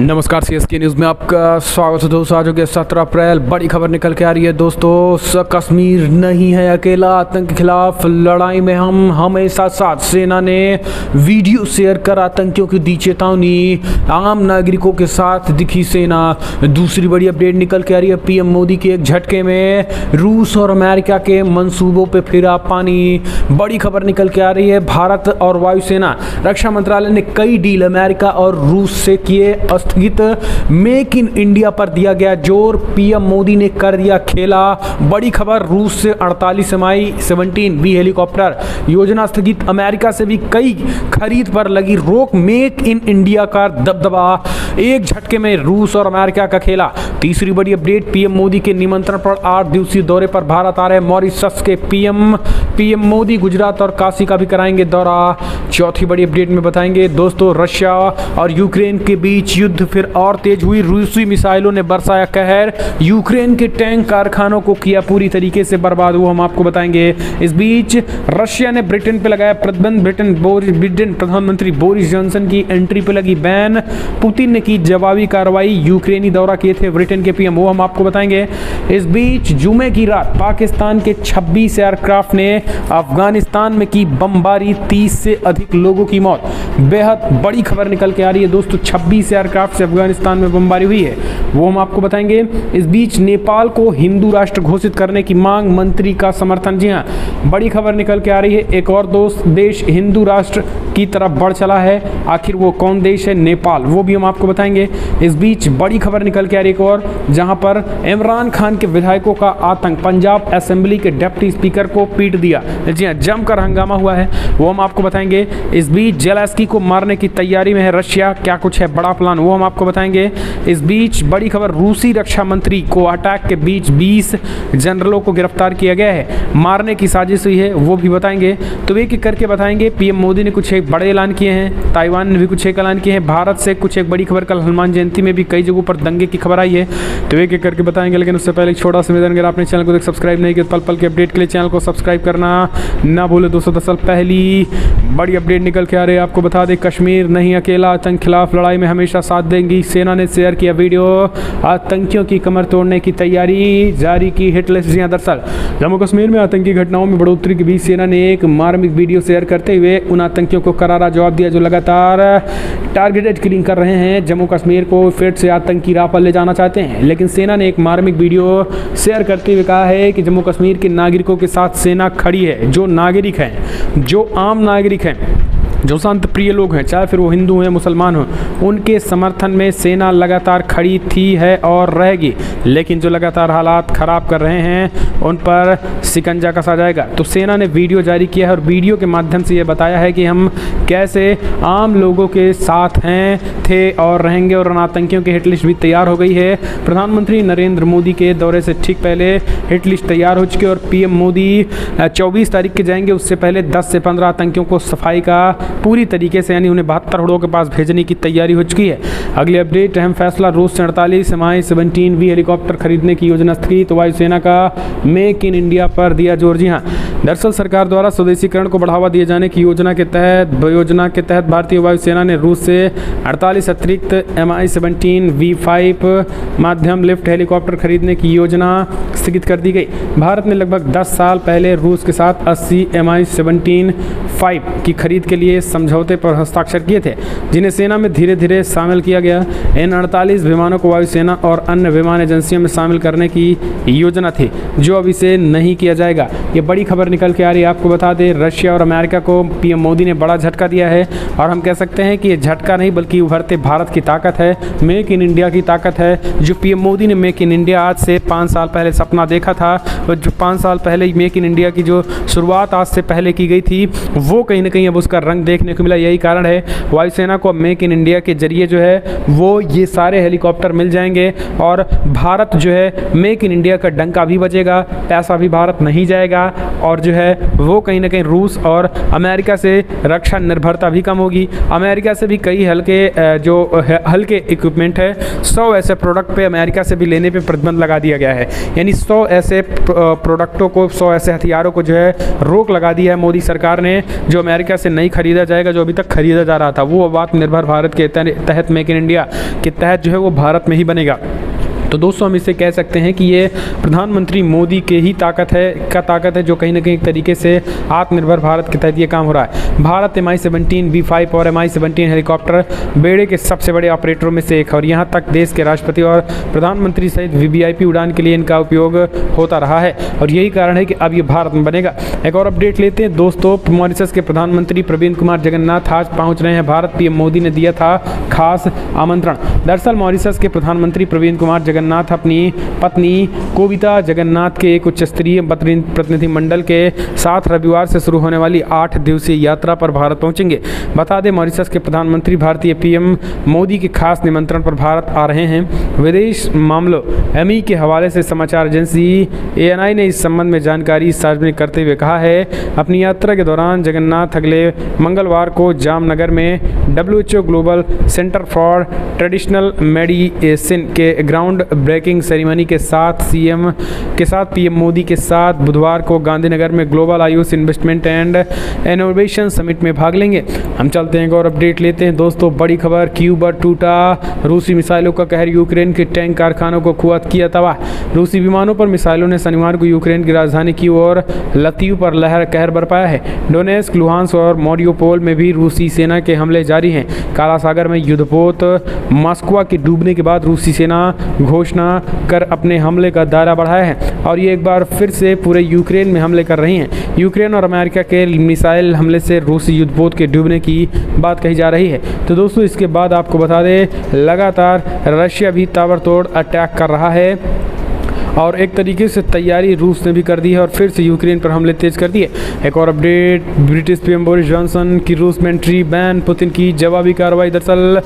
नमस्कार CSK news में आपका स्वागत है दोस्तों। आज हो गया 17 अप्रैल। बड़ी खबर निकल के आ रही है दोस्तों। कश्मीर नहीं है अकेला, आतंक के खिलाफ लड़ाई में हम हमेशा साथ। सेना ने वीडियो शेयर कर आतंकियों की दी चेतावनी, आम नागरिकों के साथ दिखी सेना। दूसरी बड़ी अपडेट निकल के आ रही है, पीएम मोदी के एक झटके में रूस और अमेरिका के मंसूबों पर फिरा पानी। बड़ी खबर निकल के आ रही है, भारत और वायुसेना रक्षा मंत्रालय ने कई डील अमेरिका और रूस से किए स्थगित। मेक इन इंडिया पर दिया गया जोर, पीएम मोदी ने कर दिया खेला। बड़ी खबर, रूस से 48 Mi-17V हेलीकॉप्टर योजना स्थगित, अमेरिका से भी कई खरीद पर लगी रोक। मेक इन इंडिया का दबदबा, एक झटके में रूस और अमेरिका का खेला। तीसरी बड़ी अपडेट, पीएम मोदी के निमंत्रण पर 8 दिवसीय दौरे पर भारत आ रहे मॉरिशस के पीएम मोदी गुजरात और काशी का भी कराएंगे दौरा। चौथी बड़ी अपडेट में बताएंगे दोस्तों, रशिया और यूक्रेन के बीच युद्ध फिर और तेज हुई। रूसी मिसाइलों ने बरसाया कहर, यूक्रेन के टैंक कारखानों को किया पूरी तरीके से बर्बाद, वो हम आपको बताएंगे। इस बीच रशिया ने ब्रिटेन पे लगाया प्रतिबंध, ब्रिटेन प्रधानमंत्री बोरिस जॉनसन की एंट्री पे लगी बैन। पुतिन ने की जवाबी कार्रवाई, यूक्रेनी दौरा किए थे ब्रिटेन के पीएम, वो हम आपको बताएंगे। इस बीच जुमे की रात पाकिस्तान के 26 एयरक्राफ्ट ने अफगानिस्तान में की बमबारी, 30 से अधिक लोगों की मौत। बेहद बड़ी खबर निकल के आ रही है दोस्तों, 26 एयरक्राफ्ट से अफगानिस्तान में बमबारी हुई है, वो हम आपको बताएंगे। इस बीच नेपाल को हिंदू राष्ट्र घोषित करने की मांग, मंत्री का समर्थन। जी हाँ, बड़ी खबर निकल के आ रही है, एक और देश हिंदू राष्ट्र की तरफ बढ़ चला है। आखिर वो कौन देश है? नेपाल, वो भी हम आपको बताएंगे। इस बीच बड़ी खबर निकल के आ रही है एक और, जहां पर इमरान खान के विधायकों का आतंक, पंजाब असेंबली के डिप्टी स्पीकर को पीट दिया। जी हाँ, जमकर हंगामा हुआ है, वो हम आपको बताएंगे। इस बीच जेलेंस्की को मारने की तैयारी में है रशिया, क्या कुछ है बड़ा प्लान, वो हम आपको बताएंगे। इस बीच बड़ी खबर, रूसी रक्षा मंत्री को अटैक के बीच 20 जनरलों को गिरफ्तार किया गया है, मारने की साजिश हुई है, वो भी बताएंगे। तो एक एक करके बताएंगे। पीएम मोदी ने कुछ एक बड़े ऐलान किए हैं, ताइवान ने भी कुछ एक ऐलान किए हैं, भारत से कुछ एक बड़ी खबर, कल हनुमान जयंती में भी कई जगहों पर दंगे की खबर आई है, तो एक एक करके बताएंगे। लेकिन उससे पहले एक छोटा सा निवेदन, अगर आपने चैनल को सब्सक्राइब नहीं किया, पल पल के अपडेट के लिए चैनल को सब्सक्राइब करना ना भूले दोस्तों। दरअसल पहली बड़ी अपडेट निकल के आ रही है, आपको बता दें, कश्मीर नहीं अकेला, आतंक खिलाफ लड़ाई में हमेशा साथ देंगी। सेना ने शेयर किया वीडियो, आतंकियों की कमर तोड़ने की तैयारी, जारी की हिट लिस्ट। दरअसल जम्मू कश्मीर में आतंकी घटनाओं में बढ़ोतरी के बीच सेना ने एक मार्मिक वीडियो शेयर करते हुए उन आतंकियों को करारा जवाब दिया जो लगातार टारगेटेड किलिंग कर रहे हैं, जम्मू कश्मीर को फिर से आतंकी राह पर ले जाना चाहते हैं। लेकिन सेना ने एक मार्मिक वीडियो शेयर करते हुए कहा है कि जम्मू कश्मीर के नागरिकों के साथ सेना खड़ी है। जो नागरिक हैं, जो आम नागरिक हैं, जो शांत प्रिय लोग हैं, चाहे फिर वो हिंदू हैं मुसलमान हों, उनके समर्थन में सेना लगातार खड़ी थी है और रहेगी। लेकिन जो लगातार हालात ख़राब कर रहे हैं उन पर शिकंजा कसा जाएगा। तो सेना ने वीडियो जारी किया है और वीडियो के माध्यम से ये बताया है कि हम कैसे आम लोगों के साथ हैं, थे और रहेंगे। और आतंकियों की हिट लिस्ट भी तैयार हो गई है। प्रधानमंत्री नरेंद्र मोदी के दौरे से ठीक पहले हिट लिस्ट तैयार हो चुकी है और पीएम मोदी 24 तारीख के जाएंगे। उससे पहले 10 से 15 आतंकियों को सफाई का पूरी तरीके से, यानी उन्हें 72 हड़ों के पास भेजने की तैयारी हो चुकी है। अगली अपडेट, अहम फैसला, रूस से 48 Mi-17V हेलीकॉप्टर खरीदने की योजना स्थगित, तो वायुसेना का मेक इन इंडिया पर दिया जोर। जी हाँ, दरअसल सरकार द्वारा स्वदेशीकरण को बढ़ावा दिए जाने की योजना के तहत भारतीय वायुसेना ने रूस से 48 अतिरिक्त Mi-17V5 माध्यम लिफ्ट हेलीकॉप्टर खरीदने की योजना स्थगित कर दी गई। भारत ने लगभग 10 साल पहले रूस के साथ 80 Mi-17V5 की खरीद के लिए समझौते पर हस्ताक्षर किए थे, जिन्हें सेना में धीरे धीरे शामिल किया गया। इन 48 विमानों को वायुसेना और अन्य विमान एजेंसियों में शामिल करने की योजना थी, जो अब इसे नहीं किया जाएगा। ये बड़ी खबर निकल के आ रही है, आपको बता दें, रशिया और अमेरिका को पीएम मोदी ने बड़ा झटका दिया है। और हम कह सकते हैं कि ये झटका नहीं बल्कि उभरते भारत की ताकत है, मेक इन इंडिया की ताकत है। जो पीएम मोदी ने मेक इन इंडिया आज से 5 साल पहले सपना देखा था, और जो 5 साल पहले मेक इन इंडिया की जो शुरुआत आज से पहले की गई थी, वो कहीं ना कहीं अब उसका रंग देखने को मिला। यही कारण है वायुसेना को मेक इन इंडिया के जरिए जो है वो ये सारे हेलीकॉप्टर मिल जाएंगे और भारत जो है मेक इन इंडिया का डंका भी बजेगा, पैसा भी भारत नहीं जाएगा। और जो है वो कहीं ना कहीं रूस और अमेरिका से रक्षा निर्भरता भी कम होगी। अमेरिका से भी कई हल्के इक्विपमेंट है, 100 ऐसे प्रोडक्ट पे अमेरिका से भी लेने पे प्रतिबंध लगा दिया गया है। यानी 100 ऐसे प्रोडक्टों को, 100 ऐसे हथियारों को जो है रोक लगा दिया है मोदी सरकार ने, जो अमेरिका से नहीं खरीदा जाएगा, जो अभी तक खरीदा जा रहा था। वो आत्मनिर्भर भारत के तहत, मेक इन इंडिया के तहत जो है वो भारत में ही बनेगा। तो दोस्तों हम इसे कह सकते हैं कि ये प्रधानमंत्री मोदी के ही ताकत है जो कहीं ना कहीं एक तरीके से आत्मनिर्भर भारत के तहत ये काम हो रहा है। भारत MI-17 B5 और MI-17 हेलीकॉप्टर बेड़े के सबसे बड़े ऑपरेटरों में से एक है और यहाँ तक देश के राष्ट्रपति और प्रधानमंत्री सहित VVIP उड़ान के लिए इनका उपयोग होता रहा है और यही कारण है कि अब ये भारत में बनेगा। एक और अपडेट लेते हैं दोस्तों। मॉरिशस के प्रधानमंत्री प्रवीण कुमार जगन्नाथ आज पहुँच रहे हैं भारत। PM मोदी ने दिया था खास आमंत्रण। दरअसल मॉरिशस के प्रधानमंत्री प्रवीण कुमार जगन्नाथ अपनी पत्नी कोविता जगन्नाथ के एक उच्च स्तरीय प्रतिनिधिमंडल के साथ रविवार से शुरू होने वाली 8 दिवसीय यात्रा पर भारत पहुंचेंगे। बता दें मॉरिशस के प्रधानमंत्री भारतीय PM मोदी के खास निमंत्रण पर भारत आ रहे हैं। विदेश मामलों ME के हवाले से समाचार एजेंसी ANI ने इस संबंध में जानकारी सार्वजनिक करते हुए कहा है, अपनी यात्रा के दौरान जगन्नाथ अगले मंगलवार को जामनगर में WHO global centre for traditional medicine के ग्राउंड ब्रेकिंग सेरेमनी के साथ PM मोदी के साथ बुधवार को गांधीनगर में global Ayush investment and innovation summit में भाग लेंगे। हम चलते हैं और अपडेट लेते हैं दोस्तों। बड़ी खबर, क्यूबा टूटा, रूसी मिसाइलों का कहर यूक्रेन के टैंक कारखानों को किया तबाह। रूसी विमानों पर मिसाइलों ने शनिवार को यूक्रेन की राजधानी की ओर लतीव पर कहर बरपाया है। डोनेस्क, लुहांस्क और मारियोपोल में भी रूसी सेना के हमले जारी हैं। काला सागर में युद्धपोत मॉस्को के डूबने के बाद रूसी सेना घोषणा कर अपने हमले का दायरा बढ़ाया है और ये एक बार फिर से पूरे यूक्रेन में हमले कर रही हैं। यूक्रेन और अमेरिका के मिसाइल हमले से रूसी युद्धपोत के डूबने की बात कही जा रही है। तो दोस्तों इसके बाद आपको बता दें लगातार रशिया भी ताबड़तोड़ अटैक कर रहा है और एक तरीके से तैयारी रूस ने भी कर दी है और फिर से यूक्रेन पर हमले तेज कर दिए। एक और update, British PM Boris Johnson की रूस में एंट्री बैन, पुतिन की जवाबी कार्रवाई। दरअसल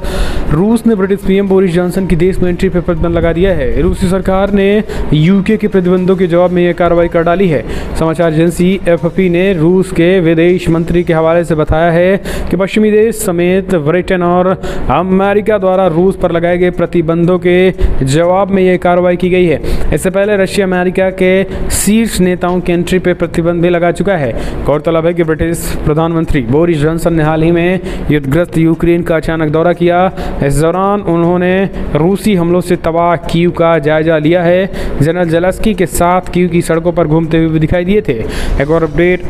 रूस ने ब्रिटिश PM बोरिस जॉनसन की देश में एंट्री पर प्रतिबंध लगा दिया है। रूसी सरकार ने UK के प्रतिबंधों के जवाब में यह कार्रवाई कर डाली है। समाचार एजेंसी FP ने रूस के विदेश मंत्री के हवाले से बताया है कि पश्चिमी देश समेत ब्रिटेन और अमेरिका द्वारा रूस पर लगाए गए प्रतिबंधों के जवाब में यह कार्रवाई की गई है। इससे पहले रशिया अमेरिका के शीर्ष नेताओं की एंट्री पर प्रतिबंध भी लगा चुका है। गौरतलब है कि ब्रिटिश प्रधानमंत्री बोरिस जॉनसन ने हाल ही में युद्धग्रस्त यूक्रेन का अचानक दौरा किया। इस दौरान उन्होंने रूसी हमलों से तबाह कीव का जायजा लिया है। जनरल ज़ेलेंस्की के साथ कीव की सड़कों पर घूमते हुए भी दिखाई दिए थे। एक और अपडेट,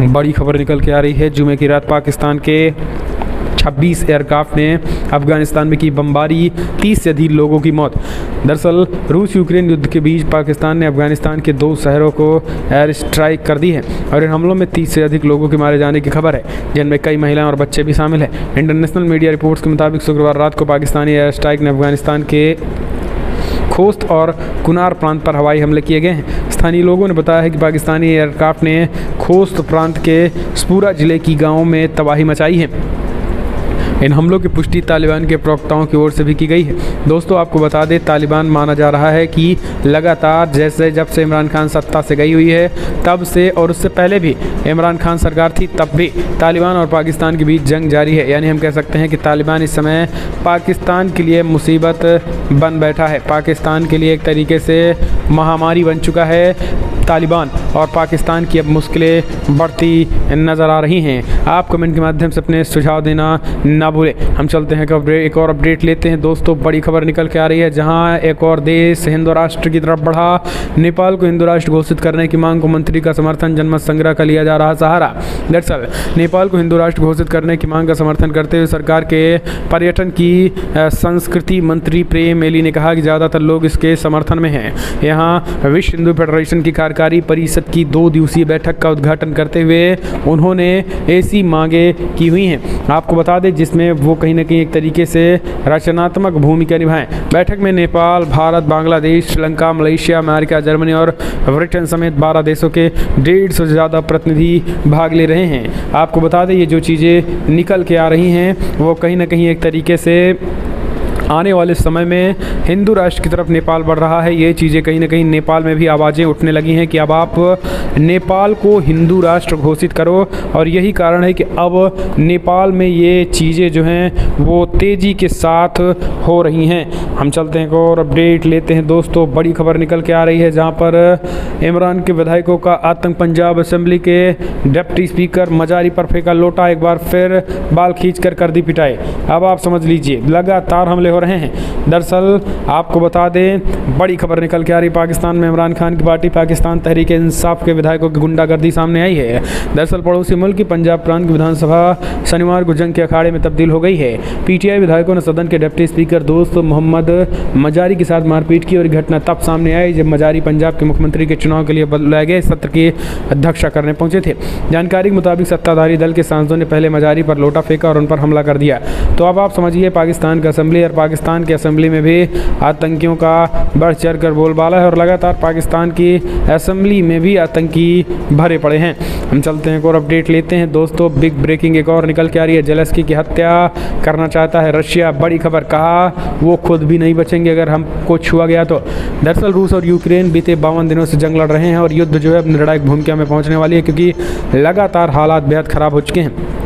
बड़ी खबर निकल के आ रही है। जुमे की रात पाकिस्तान के 26 एयरक्राफ्ट ने अफगानिस्तान में की बमबारी, 30 से अधिक लोगों की मौत। दरअसल रूस यूक्रेन युद्ध के बीच पाकिस्तान ने अफगानिस्तान के 2 शहरों को एयर स्ट्राइक कर दी है और इन हमलों में 30 से अधिक लोगों के मारे जाने की खबर है, जिनमें कई महिलाएं और बच्चे भी शामिल हैं। इंटरनेशनल मीडिया रिपोर्ट्स के मुताबिक शुक्रवार रात को पाकिस्तानी एयर स्ट्राइक ने अफगानिस्तान के खोस्त और कुनार प्रांत पर हवाई हमले किए गए हैं। स्थानीय लोगों ने बताया है कि पाकिस्तानी एयरक्राफ्ट ने खोस्त प्रांत के स्पूरा जिले की गाँव में तबाही मचाई है। इन हमलों की पुष्टि तालिबान के प्रवक्ताओं की ओर से भी की गई है। दोस्तों आपको बता दें, तालिबान माना जा रहा है कि लगातार जब से इमरान खान सत्ता से गई हुई है तब से और उससे पहले भी इमरान खान सरकार थी तब भी तालिबान और पाकिस्तान के बीच जंग जारी है। यानी हम कह सकते हैं कि तालिबान इस समय पाकिस्तान के लिए मुसीबत बन बैठा है, पाकिस्तान के लिए एक तरीके से महामारी बन चुका है तालिबान और पाकिस्तान की अब मुश्किलें बढ़ती नज़र आ रही हैं। आप कमेंट के माध्यम से अपने सुझाव देना ना भूलें। हम चलते हैं एक और अपडेट लेते हैं दोस्तों। बड़ी खबर निकल के आ रही है, जहां एक और देश हिंदू राष्ट्र की तरफ बढ़ा। नेपाल को हिंदू राष्ट्र घोषित करने की मांग को मंत्री का समर्थन, जनमत संग्रह का लिया जा रहा सहारा। दरअसल नेपाल को हिंदू राष्ट्र घोषित करने की मांग का समर्थन करते हुए सरकार के पर्यटन की संस्कृति मंत्री प्रेम मेली ने कहा कि ज़्यादातर लोग इसके समर्थन में हैं। यहाँ विश्व हिंदू फेडरेशन की कार्यकारी परिषद की 2 दिवसीय बैठक का उद्घाटन करते हुए उन्होंने ऐसी मांगे की हुई हैं। आपको बता दें जिसमें वो कहीं ना कहीं एक तरीके से रचनात्मक भूमिका निभाएं। बैठक में Nepal, Bharat, Bangladesh, Sri Lanka, Malaysia, America, Germany और ब्रिटेन समेत 12 देशों के 150 से ज़्यादा प्रतिनिधि भाग ले रहे हैं। आपको बता दें ये जो चीज़ें निकल के आ रही हैं वो कहीं ना कहीं एक तरीके से आने वाले समय में हिंदू राष्ट्र की तरफ नेपाल बढ़ रहा है। ये चीज़ें कहीं ना कहीं नेपाल में भी आवाज़ें उठने लगी हैं कि अब आप नेपाल को हिंदू राष्ट्र घोषित करो, और यही कारण है कि अब नेपाल में ये चीज़ें जो हैं वो तेज़ी के साथ हो रही हैं। हम चलते हैं और अपडेट लेते हैं दोस्तों। बड़ी खबर निकल के आ रही है जहां पर इमरान के विधायकों का आतंक। पंजाब असेंबली के डिप्टी स्पीकर मजारी पर फेंका लोटा, एक बार फिर बाल खींचकर कर दी पिटाई। अब आप समझ लीजिए लगातार हमले हो रहे हैं। दरअसल आपको बता दें, बड़ी खबर निकल के आ रही, पाकिस्तान में इमरान खान की पार्टी पाकिस्तान तहरीक इंसाफ के विधायकों की गुंडागर्दी सामने आई है। दरअसल पड़ोसी मुल्क की पंजाब प्रांत की विधानसभा शनिवार को जंग के अखाड़े में तब्दील हो गई है। पीटीआई विधायकों ने सदन के डिप्टी स्पीकर दोस्त मोहम्मद मजारी के साथ मारपीट की, और घटना तब सामने आई जब मजारी पंजाब के मुख्यमंत्री के चुनाव के लिए बुलाए गए सत्र की अध्यक्षता करने पहुंचे थे। जानकारी के मुताबिक सत्ताधारी दल के सांसदों ने पहले मजारी पर लोटा फेंका और उन पर हमला कर दिया। तो अब आप समझिए पाकिस्तान का असेंबली, और पाकिस्तान के असेंबली में भी आतंकियों का बढ़ चढ़ कर बोलबाला है, और लगातार पाकिस्तान की असेंबली में भी आतंकी भरे पड़े हैं। हम चलते हैं और अपडेट लेते हैं दोस्तों। बिग ब्रेकिंग एक और निकल के आ रही है। जेलेंस्की की हत्या करना चाहता है रशिया। बड़ी खबर, कहा वो खुद भी नहीं बचेंगे अगर हम कुछ हुआ गया तो। दरअसल रूस और यूक्रेन बीते 52 दिनों से जंग लड़ रहे हैं, और युद्ध जो है अपनी निर्णायक भूमिका में पहुंचने वाली है, क्योंकि लगातार हालात बेहद खराब हो चुके हैं।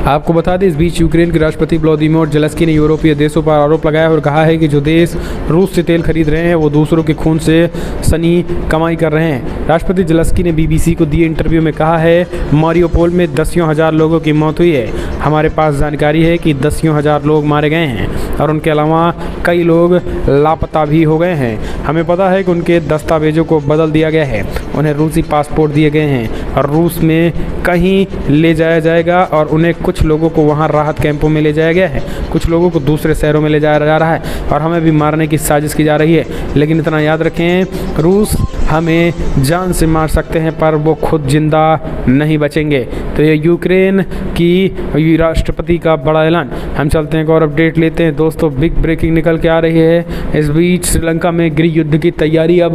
आपको बता दें, इस बीच यूक्रेन के राष्ट्रपति व्लादिमीर जेलेंस्की ने यूरोपीय देशों पर आरोप लगाया और कहा है कि जो देश रूस से तेल खरीद रहे हैं वो दूसरों के खून से सनी कमाई कर रहे हैं। राष्ट्रपति जेलेंस्की ने बीबीसी को दिए इंटरव्यू में कहा है, मारियोपोल में दसियों हजार लोगों की मौत हुई है। हमारे पास जानकारी है कि दसियों हजार लोग मारे गए हैं, और उनके अलावा कई लोग लापता भी हो गए हैं। हमें पता है कि उनके दस्तावेजों को बदल दिया गया है, उन्हें रूसी पासपोर्ट दिए गए हैं, और रूस में कहीं ले जाया जाएगा, और उन्हें कुछ लोगों को वहां राहत कैंपों में ले जाया गया है, कुछ लोगों को दूसरे शहरों में ले जाया जा रहा है, और हमें भी मारने की साजिश की जा रही है। लेकिन इतना याद रखें, रूस हमें जान से मार सकते हैं पर वो खुद जिंदा नहीं बचेंगे। तो ये यूक्रेन की राष्ट्रपति का बड़ा ऐलान। हम चलते हैं और अपडेट लेते हैं दोस्तों। बिग ब्रेकिंग निकल के आ रही है। इस बीच श्रीलंका में गृह युद्ध की तैयारी। अब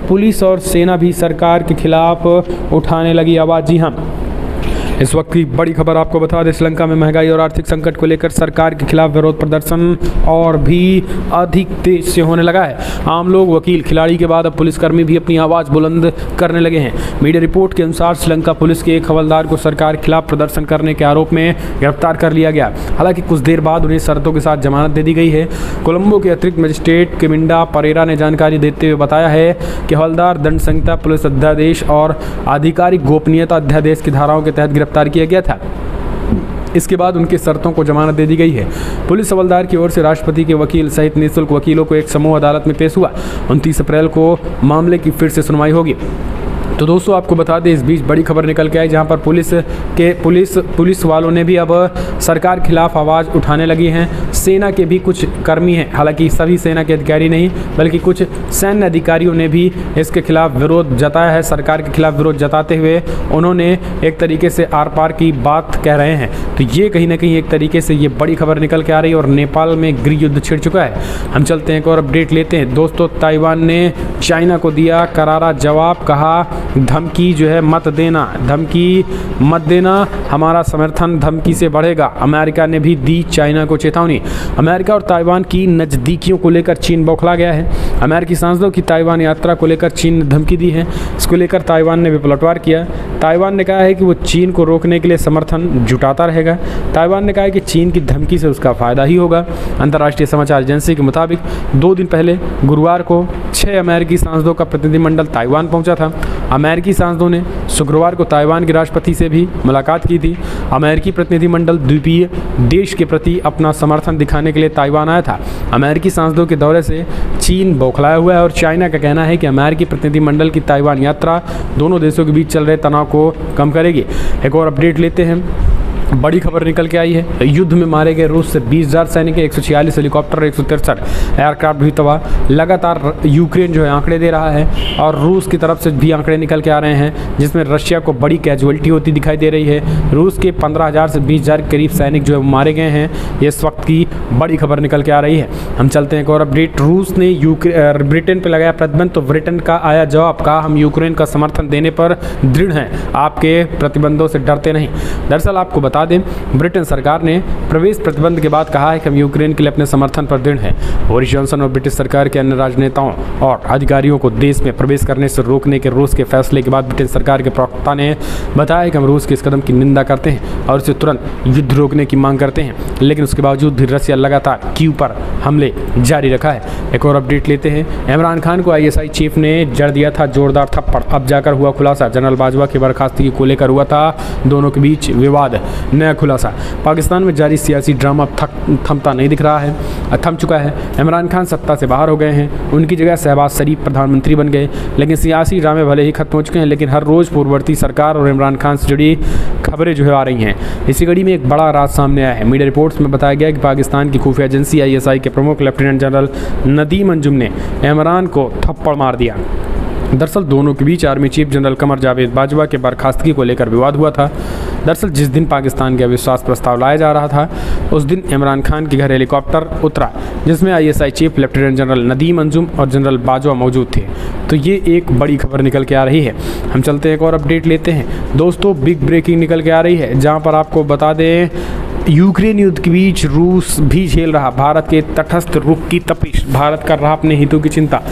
पुलिस और सेना भी सरकार के खिलाफ उठाने लगी आवाज़। जी हाँ, इस वक्त की बड़ी खबर आपको बता दें, श्रीलंका में महंगाई और आर्थिक संकट को लेकर सरकार के खिलाफ विरोध प्रदर्शन और भी अधिक तेज से होने लगा है। आम लोग, वकील, खिलाड़ी के बाद अब पुलिसकर्मी भी अपनी आवाज़ बुलंद करने लगे हैं। मीडिया रिपोर्ट के अनुसार श्रीलंका पुलिस के एक हवलदार को सरकार के खिलाफ प्रदर्शन करने के आरोप में गिरफ्तार कर लिया गया। हालांकि कुछ देर बाद उन्हें शर्तों के साथ जमानत दे दी गई है। कोलंबो के अतिरिक्त मजिस्ट्रेट किमिंडा परेरा ने जानकारी देते हुए बताया है कि हवलदार दंड संहिता, पुलिस अध्यादेश और आधिकारिक गोपनीयता अध्यादेश की धाराओं के तहत गिरफ्तार किया गया था। इसके बाद उनकी शर्तों को जमानत दे दी गई है। पुलिस हवलदार की ओर से राष्ट्रपति के वकील सहित निःशुल्क वकीलों को एक समूह अदालत में पेश हुआ। 29 अप्रैल को मामले की फिर से सुनवाई होगी। तो दोस्तों आपको बता दें, इस बीच बड़ी खबर निकल के आई जहां पर पुलिस वालों ने भी अब सरकार के खिलाफ आवाज़ उठाने लगी हैं। सेना के भी कुछ कर्मी हैं, हालांकि सभी सेना के अधिकारी नहीं, बल्कि कुछ सैन्य अधिकारियों ने भी इसके खिलाफ विरोध जताया है। सरकार के खिलाफ विरोध जताते हुए उन्होंने एक तरीके से आर पार की बात कह रहे हैं। तो ये कहीं ना कहीं एक तरीके से ये बड़ी खबर निकल के आ रही है, और नेपाल में गृह युद्ध छिड़ चुका है। हम चलते हैं एक और अपडेट लेते हैं दोस्तों। ताइवान ने चाइना को दिया करारा जवाब, कहा धमकी जो है मत देना, धमकी मत देना, हमारा समर्थन धमकी से बढ़ेगा। अमेरिका ने भी दी चाइना को चेतावनी। अमेरिका और ताइवान की नज़दीकियों को लेकर चीन बौखला गया है। अमेरिकी सांसदों की ताइवान यात्रा को लेकर चीन ने धमकी दी है। इसको लेकर ताइवान ने भी पलटवार किया। ताइवान ने कहा है कि वो चीन को रोकने के लिए समर्थन जुटाता रहेगा। ताइवान ने कहा है कि चीन की धमकी से उसका फ़ायदा ही होगा। अंतर्राष्ट्रीय समाचार एजेंसी के मुताबिक 2 दिन पहले गुरुवार को 6 अमेरिकी सांसदों का प्रतिनिधिमंडल ताइवान पहुंचा था। अमेरिकी सांसदों ने शुक्रवार को ताइवान के राष्ट्रपति से भी मुलाकात की थी। अमेरिकी प्रतिनिधिमंडल द्वीपीय देश के प्रति अपना समर्थन दिखाने के लिए ताइवान आया था। अमेरिकी सांसदों के दौरे से चीन बौखलाया हुआ है, और चाइना का कहना है कि अमेरिकी प्रतिनिधिमंडल की ताइवान यात्रा दोनों देशों के बीच चल रहे तनाव को कम करेगी। एक और अपडेट लेते हैं। बड़ी खबर निकल के आई है। युद्ध में मारे गए रूस से 20,000 सैनिक, 146 हेलीकॉप्टर, 163 एयरक्राफ्ट भी तबाह। लगातार यूक्रेन जो है आंकड़े दे रहा है, और रूस की तरफ से भी आंकड़े निकल के आ रहे हैं, जिसमें रशिया को बड़ी कैजुअलिटी होती दिखाई दे रही है। रूस के 15,000 से 20,000 के करीब सैनिक जो है मारे गए हैं। ये इस वक्त की बड़ी खबर निकल के आ रही है। हम चलते हैं एक और अपडेट। रूस ने ब्रिटेन पर लगाया प्रतिबंध, तो ब्रिटेन का आया जवाब, कहा हम यूक्रेन का समर्थन देने पर दृढ़ हैं, आपके प्रतिबंधों से डरते नहीं। दरअसल आपको बता बता दें, ब्रिटेन सरकार ने प्रवेश प्रतिबंध के बाद कहा है कि हम यूक्रेन के लिए अपने समर्थन पर दृढ़ हैं। बोरिस जॉनसन और ब्रिटिश सरकार के अन्य राजनेताओं और अधिकारियों को देश में प्रवेश करने से रोकने के रूस के फैसले के बाद ब्रिटेन सरकार के प्रवक्ता ने बताया कि हम रूस के इस कदम की निंदा करते हैं और इसे तुरंत युद्ध रोकने की मांग करते हैं, लेकिन उसके बावजूद भी रसिया लगातार कीव पर हमले जारी रखा है। एक और अपडेट लेते हैं। इमरान खान को आईएसआई चीफ ने जड़ दिया था जोरदार थप्पड़, अब जाकर हुआ खुलासा। जनरल बाजवा की बर्खास्तगी को लेकर हुआ था दोनों के बीच विवाद, नया खुलासा। पाकिस्तान में जारी सियासी ड्रामा थमता नहीं दिख रहा है, थम चुका है। इमरान खान सत्ता से बाहर हो गए हैं, उनकी जगह शहबाज शरीफ प्रधानमंत्री बन गए, लेकिन सियासी ड्रामे भले ही खत्म हो चुके हैं, लेकिन हर रोज़ पूर्ववर्ती सरकार और इमरान खान से जुड़ी खबरें जो है आ रही हैं। इसी कड़ी में एक बड़ा राज सामने आया है। मीडिया रिपोर्ट्स में बताया गया कि पाकिस्तान की खुफिया एजेंसी आईएसआई के प्रमुख लेफ्टिनेंट जनरल नदीम अंजुम ने इमरान को थप्पड़ मार दिया। दरअसल दोनों के बीच army chief general Qamar Javed Bajwa के बर्खास्तगी को लेकर विवाद हुआ था। दरअसल जिस दिन पाकिस्तान के अविश्वास प्रस्ताव लाया जा रहा था, उस दिन इमरान खान के घर हेलीकॉप्टर उतरा जिसमें ISI chief lieutenant general Nadeem Anjum और जनरल बाजवा मौजूद थे। तो ये एक बड़ी खबर निकल के आ रही है। हम चलते हैं एक और अपडेट लेते हैं। दोस्तों, बिग ब्रेकिंग निकल के आ रही है, जहाँ पर आपको बता दें यूक्रेन युद्ध के बीच रूस भी झेल रहा भारत के तटस्थ रुख की तपिश, भारत कर रहा अपने हितों की चिंता।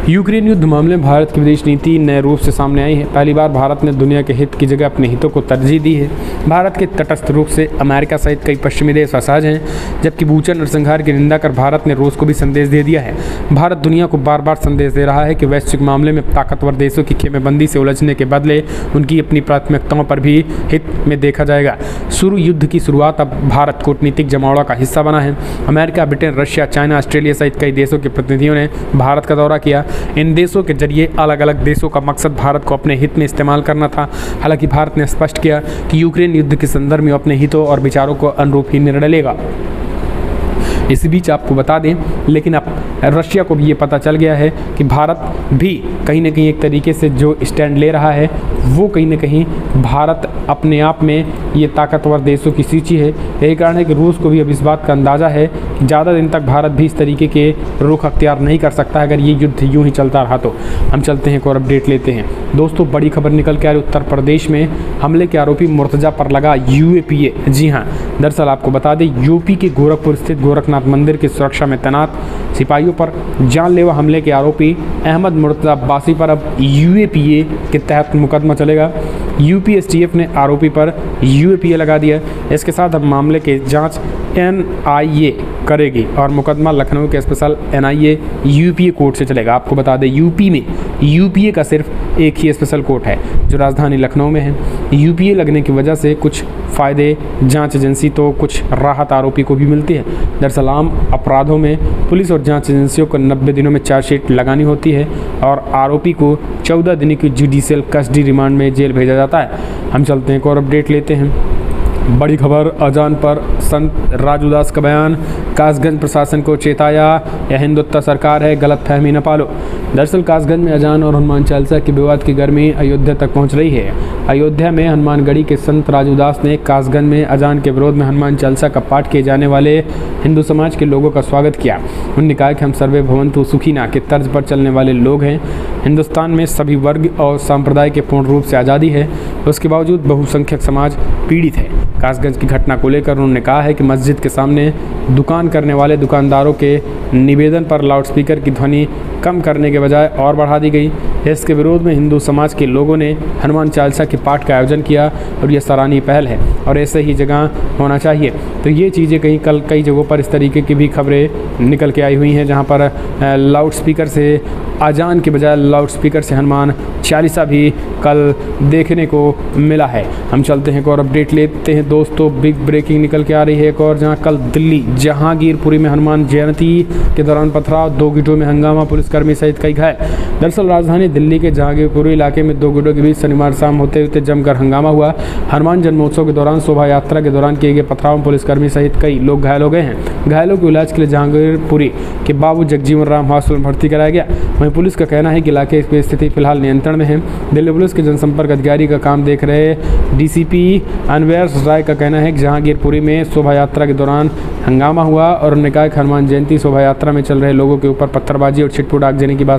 यूक्रेन युद्ध मामले में भारत की विदेश नीति नए रूप से सामने आई है। पहली बार भारत ने दुनिया के हित की जगह अपने हितों को तरजीह दी है। भारत के तटस्थ रूप से अमेरिका सहित कई पश्चिमी देश असहज हैं, जबकि बूचर नरसंहार की निंदा कर भारत ने रूस को भी संदेश दे दिया है। भारत दुनिया को बार बार संदेश दे रहा है कि वैश्विक मामले में ताकतवर देशों की खेमेबंदी से उलझने के बदले उनकी अपनी प्राथमिकताओं पर भी हित में देखा जाएगा। युद्ध की शुरुआत अब भारत कूटनीतिक जमावड़ा का हिस्सा बना है। America, Britain, Russia, China, Australia सहित कई देशों के प्रतिनिधियों ने भारत का दौरा किया। इन देशों के जरिए अलग अलग देशों का मकसद भारत को अपने हित में इस्तेमाल करना था। हालांकि भारत ने स्पष्ट किया कि यूक्रेन युद्ध के संदर्भ में अपने हितों और विचारों को अनुरूप ही निर्णय लेगा। इसी बीच आपको बता दें, लेकिन अब रशिया को भी ये पता चल गया है कि भारत भी कहीं ना कहीं एक तरीके से जो स्टैंड ले रहा है वो कहीं ना कहीं भारत अपने आप में ये ताकतवर देशों की सूची है। यही कारण है कि रूस को भी अब इस बात का अंदाज़ा है कि ज़्यादा दिन तक भारत भी इस तरीके के रुख अख्तियार नहीं कर सकता अगर ये युद्ध यूँ ही चलता रहा तो। हम चलते हैं एक और अपडेट लेते हैं। दोस्तों, बड़ी खबर निकल के आ रही उत्तर प्रदेश में हमले के आरोपी मुर्तजा पर लगा यूएपीए। जी हाँ, दरअसल आपको बता दें, यूपी के गोरखपुर स्थित गोरखनाथ मंदिर की सुरक्षा में तैनात सिपाहियों पर जानलेवा हमले के आरोपी अहमद मुर्तजा अब्बासी पर अब यूएपीए के तहत मुकदमा चलेगा। यूपी एसटीएफ ने आरोपी पर यूएपीए लगा दिया। इसके साथ अब मामले की जांच एनआईए करेगी और मुकदमा लखनऊ के स्पेशल एनआईए यूपीए कोर्ट से चलेगा। आपको बता दें, यूपी में यूपीए का सिर्फ एक ही स्पेशल कोर्ट है जो राजधानी लखनऊ में है। यूपीए लगने की वजह से कुछ फ़ायदे जांच एजेंसी तो कुछ राहत आरोपी को भी मिलती है। दरअसल आम अपराधों में पुलिस और जांच एजेंसियों को 90 दिनों में चार्जशीट लगानी होती है और आरोपी को 14 दिन की जुडिशियल कस्टडी रिमांड में जेल भेजा जाता है। हम चलते हैं एक और अपडेट लेते हैं। बड़ी खबर, अजान पर संत राजूदास का बयान, कासगंज प्रशासन को चेताया, यह हिंदुत्व सरकार है, गलत फहमी न पालो। दरअसल कासगंज में अजान और हनुमान चालीसा के विवाद की गर्मी अयोध्या तक पहुंच रही है। अयोध्या में हनुमानगढ़ी के संत राजूदास ने कासगंज में अजान के विरोध में हनुमान चालीसा का पाठ किए जाने वाले हिंदू समाज के लोगों का स्वागत किया। उन्होंने कहा कि हम सर्वे भवन्तु सुखिनः के तर्ज पर चलने वाले लोग हैं। हिंदुस्तान में सभी वर्ग और संप्रदाय के पूर्ण रूप से आज़ादी है, उसके बावजूद बहुसंख्यक समाज पीड़ित है। कासगंज की घटना को लेकर उन्होंने कहा है कि मस्जिद के सामने दुकान करने वाले दुकानदारों के निवेदन पर लाउडस्पीकर की ध्वनि कम करने के बजाय और बढ़ा दी गई। इसके विरोध में हिंदू समाज के लोगों ने हनुमान चालीसा के पाठ का आयोजन किया और यह सराहनीय पहल है और ऐसे ही जगह होना चाहिए। तो ये चीज़ें कई जगहों पर इस तरीके की भी खबरें निकल के आई हुई हैं, जहाँ पर लाउडस्पीकर से अजान के बजाय लाउडस्पीकर से हनुमान चालीसा भी कल देखने को मिला है। हम चलते हैं एक और अपडेट लेते हैं। दोस्तों, बिग ब्रेकिंग निकल के आ रही है एक और, जहां कल दिल्ली जहांगीरपुरी में हनुमान जयंती के दौरान पथराव, 2 गुटों में हंगामा, पुलिसकर्मी सहित कई घायल। दरअसल राजधानी दिल्ली के जहांगीरपुरी इलाके में 2 गुटों के बीच शनिवार शाम होते होते जमकर हंगामा हुआ। हनुमान जन्मोत्सव के दौरान शोभा यात्रा के दौरान किए गए पथराव में पुलिसकर्मी सहित कई लोग घायल हो गए हैं। घायलों को इलाज के लिए जहांगीरपुरी के बाबू जगजीवन राम हॉस्पिटल में भर्ती कराया गया। वहीं पुलिस का कहना है कि इलाके की स्थिति फिलहाल नियंत्रण में है। दिल्ली पुलिस के जनसंपर्क अधिकारी का काम देख रहे डीसीपी अनवर राय का कहना है कि जहांगीरपुरी में शोभा यात्रा के दौरान हंगामा हुआ और उन्होंने कहा कि हनुमान जयंती शोभा यात्रा में चल रहे लोगों के ऊपर पत्थरबाजी और छिटपुट आग देने की बात